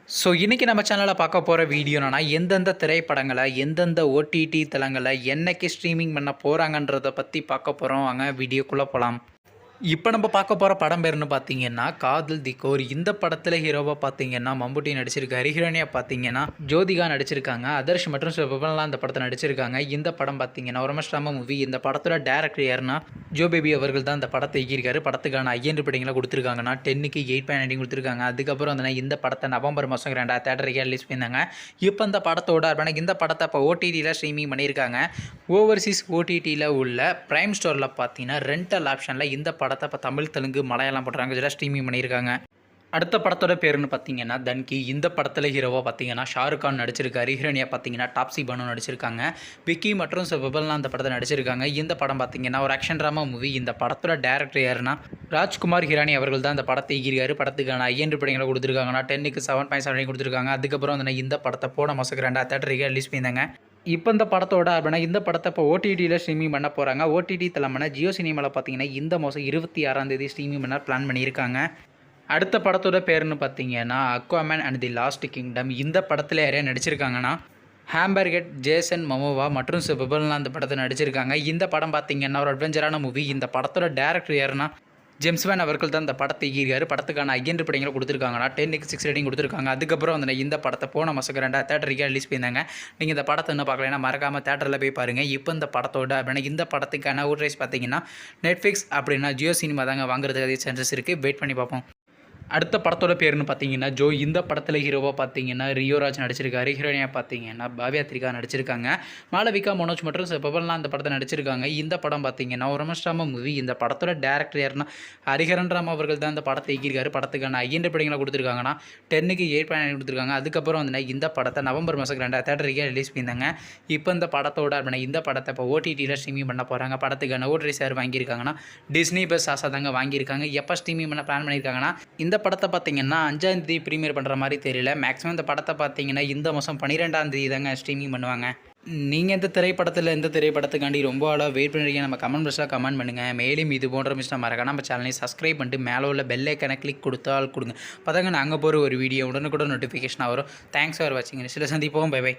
இன்னைக்கு நம்ம சேனலில் பார்க்க போகிற வீடியோ என்னன்னா எந்தெந்த திரைப்படங்களை எந்தெந்த ஓடிடி தளங்களை என்னைக்கு ஸ்ட்ரீமிங் பண்ண போகிறாங்கன்றதை பற்றி பார்க்க போகிறோம். வாங்க வீடியோக்குள்ளே போகலாம். இப்போ நம்ம பார்க்க போகிற படம் பேருன்னு பார்த்தீங்கன்னா காதல் தி கோர். இந்த படத்தில் ஹீரோவாக பார்த்தீங்கன்னா மம்முட்டி நடிச்சிருக்காரு. ஹீரோனியாக பார்த்தீங்கன்னா ஜோதிகா நடிச்சிருக்காங்க. அதர்ஷ் மற்றும் சிவபெல்லாம் அந்த படத்தை நடிச்சிருக்காங்க. இந்த படம் பார்த்தீங்கன்னா ஒரு மஸ்டாம மூவி. இந்த படத்தோட டேரக்டர் யாருன்னா ஜோ பேபி அவர்கள் தான் இந்த படத்தை இயக்கியிருக்காரு. படத்துக்கான ஐஎன் படங்களை கொடுத்துருக்காங்கன்னா 10க்கு 8.9 கொடுத்துருக்காங்க. அதுக்கப்புறம் வந்து இந்த படத்தை நவம்பர் மாதம் 2 தேட்டருக்கு ரிலீஸ் பண்ணியிருந்தாங்க. இப்போ இந்த படத்தோட இந்த படத்தை இப்போ ஓடிடியில் ஸ்ட்ரீமிங் பண்ணியிருக்காங்க. ஓவர்சீஸ் ஓடிடியில் உள்ள பிரைம் ஸ்டோரில் பார்த்தீங்கன்னா ரெண்டல் ஆப்ஷனில் இந்த படத்தை இப்போ தமிழ், தெலுங்கு, மலையாளம் போடுறாங்க. இதெல்லாம் ஸ்ட்ரீமிங் பண்ணியிருக்காங்க. அடுத்த படத்தோட பேருன்னு பார்த்தீங்கன்னா தன்கி. இந்த படத்தில் ஹீரோவாக பார்த்தீங்கன்னா ஷாருக் கான் நடிச்சிருக்காரு. ஹீரோனியாக பார்த்தீங்கன்னா டாப்ஸி பனு நடிச்சிருக்காங்க. விக்கி மற்றும் சிவபெல்லாம் அந்த படத்தை நடிச்சிருக்காங்க. இந்த படம் பார்த்தீங்கன்னா ஒரு ஆக்ஷன் ட்ராமா மூவி. இந்த படத்தோட டேரக்டர் யாருன்னா ராஜ்குமார் ஹிரானி அவர்கள் தான் இந்த படத்தை இயக்கியிருக்காரு. படத்துக்கான ஐஎன் படங்களை கொடுத்துருக்காங்கன்னா 10க்கு 7.7 கொடுத்துருக்காங்க. அதுக்கப்புறம் வந்து இந்த படத்தை போன மாதம் 2 தேட்டருக்கு ரிலீஸ் பண்ணியிருந்தாங்க. இப்போ இந்த படத்தோட இந்த படத்தை இப்போ ஓடிடியில் ஸ்ட்ரீமிங் பண்ண போகிறாங்க. ஓடிடி தளமான ஜியோ சினிமாவில் பார்த்தீங்கன்னா இந்த மாதம் 26 ஸ்ட்ரீமிங் பண்ண பிளான் பண்ணியிருக்காங்க. அடுத்த படத்தோட பேருன்னு பார்த்தீங்கன்னா Aquaman and the last kingdom. இந்த படத்தில் யாரையா நடிச்சிருக்காங்கன்னா ஹாம்பர்கெட், ஜேசன் மமோவா மற்றும் சிவபெல்லாம் அந்த படத்தை நடிச்சிருக்காங்க. இந்த படம் பார்த்தீங்கன்னா ஒரு அட்வென்ச்சரான மூவி. இந்த படத்தோட டேரக்டர் யாருன்னா ஜேம்ஸ் வேன் அவர்கள் தான் இந்த படத்தை இயக்கியிருக்காரு. படத்துக்கான ஐஎன் படங்களை கொடுத்துருக்காங்கன்னா 10க்கு 6 ரேட்டிங் கொடுத்துருக்காங்க. அதுக்கப்புறம் வந்து இந்த படத்தை போன மாதம் 2 தேட்டருக்கு ரிலீஸ் பண்ணியிருந்தாங்க. நீங்கள் இந்த படத்தை இன்னும் பார்க்கலைன்னா மறக்காமல் தேட்டரில் போய் பாருங்கள். இப்போ இந்த படத்தோட இந்த படத்துக்கான ஓட்ரைஸ் பார்த்தீங்கன்னா நெட்ஃப்ளிக்ஸ் அப்படின்னா ஜியோ சினிமா தாங்க வாங்குறதுக்கு அதிக சான்சஸ் இருக்குது. வெயிட் பண்ணி பார்ப்போம். அடுத்த படத்தோட பேருன்னு பார்த்தீங்கன்னா ஜோ. இந்த படத்தில் ஹீரோவாக பார்த்தீங்கன்னா ரியோராஜ் நடிச்சிருக்காரு. ஹீரோனியாக பார்த்தீங்கன்னா பாவ்யா திரிகா நடிச்சிருக்காங்க. மாளவிகா, மனோஜ் மற்றும் சிவபெல்லாம் அந்த படத்தை நடிச்சிருக்காங்க. இந்த படம் பார்த்தீங்கன்னா ஒரு மஸ்டாம மூவி. இந்த படத்தோட டேரக்டர் யாருன்னா ஹரிஹரன் ராம் அவர்கள் தான் இந்த படத்தை இயக்கியிருக்காரு. படத்துக்கான ஐஎன் படங்களை கொடுத்துருக்காங்கன்னா 10க்கு 8.9 கொடுத்துருக்காங்க. அதுக்கப்புறம் வந்து இந்த படத்தை நவம்பர் மாதம் 2 தேட்டருக்கு ரிலீஸ் பண்ணியிருந்தாங்க. இப்போ இந்த படத்தோட இந்த படத்தை இப்போ ஓடிடியில் ஸ்ட்ரீமிங் பண்ண போகிறாங்க. படத்துக்கான ஓட்ரைஸ் யார் வாங்கியிருக்காங்கன்னா டிஸ்னி ப்ளஸ் ஆசா தாங்க வாங்கியிருக்காங்க. எப்போ ஸ்ட்ரீமிங் பண்ண பிளான் பண்ணியிருக்காங்கன்னா இந்த படத்தை பார்த்தீங்கன்னா 5ஆம் தேதி ப்ரீமியர் பண்ணுற மாதிரி தெரியல. மேக்ஸிமம் இந்த படத்தை பார்த்தீங்கன்னா இந்த மாதம் 12ஆம் தேதி தாங்க ஸ்ட்ரீமிங் பண்ணுவாங்க. நீங்கள் எந்த திரைப்படத்துக்காண்டி ரொம்ப ஆளாக வெயிட் பண்ணுறீங்க நம்ம கமெண்ட் பாக்ஸில் கமெண்ட் பண்ணுங்கள். மேலும் இது போன்ற மிஸ்டர் மறக்காம நம்ம சேனலை சப்ஸ்கிரைப் பண்ணிட்டு மேலே உள்ள பெல் ஐக்கனை கிளிக் கொடுத்தால் கொடுங்க. பார்த்தாங்க நாங்கள் போகிற ஒரு வீடியோ உடனுக்குடன் நோட்டிஃபிகேஷன் வரும். தேங்க்ஸ் ஃபார் வாட்சிங். சில சந்திப்போம். Bye by.